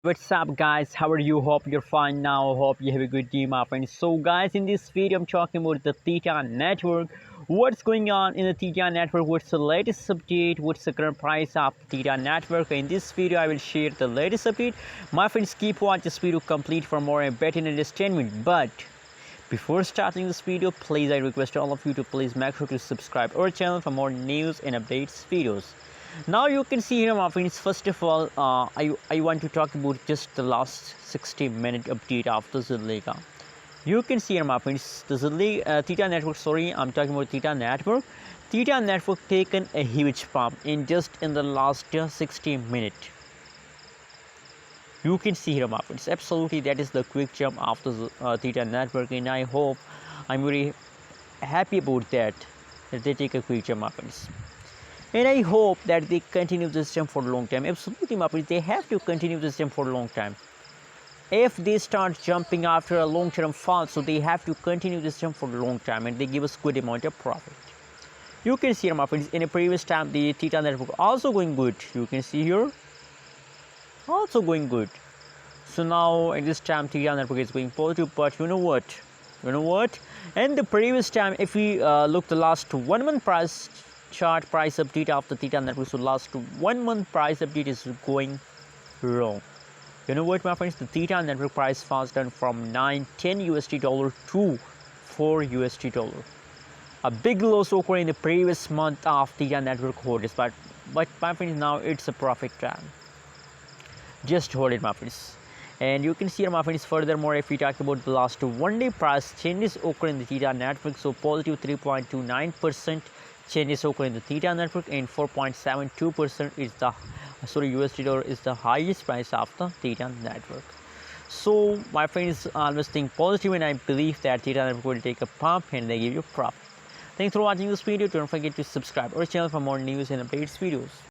What's up guys, how are you? Hope you're fine now. Hope you have a good day, my friends. So guys, in this video I'm talking about the Theta Network. What's going on in the Theta Network? What's the latest update? What's the current price of Theta Network? In this video I will share the latest update. My friends, keep watching this video complete for more and better understanding. But before starting this video, please I request all of you to please make sure to subscribe our channel for more news and updates videos. Now you can see here, my friends. First of all, I want to talk about just the last 60-minute update of the Zilliqa. You can see here, my friends, the Theta Network. Sorry, I'm talking about Theta Network. Theta Network taken a huge pump in the last 60 minutes. You can see here, my friends. Absolutely, that is the quick jump of the Theta Network, and I hope I'm very happy about that they take a quick jump, my friends. And I hope that they continue the system for a long time. Absolutely, my friends, they have to continue the system for a long time. If they start jumping after a long-term fall, so they have to continue the system for a long time, and they give us good amount of profit. You can see here, my friends, in a previous time, the Theta Network also going good. You can see here, also going good. So now at this time, Theta Network is going positive, but you know what? In the previous time, if we look the last 1 month chart price update of the Theta Network, so last 1 month price update is going wrong. You know what, my friends, the Theta Network price falls down from $9-10 to $4. A big loss occurred in the previous month of Theta Network holders, but my friends, now it's a profit time. Just hold it, my friends. And you can see here, my friends, furthermore, if we talk about the last 1 day price changes occur in the Theta Network, so positive 3.29% changes occur in the Theta Network, and 4.72% is the USD dollar is the highest price of the Theta Network. So my friends, always think positive, and I believe that Theta Network will take a pump and they give you profit. Thanks for watching this video. Don't forget to subscribe our channel for more news and updates videos.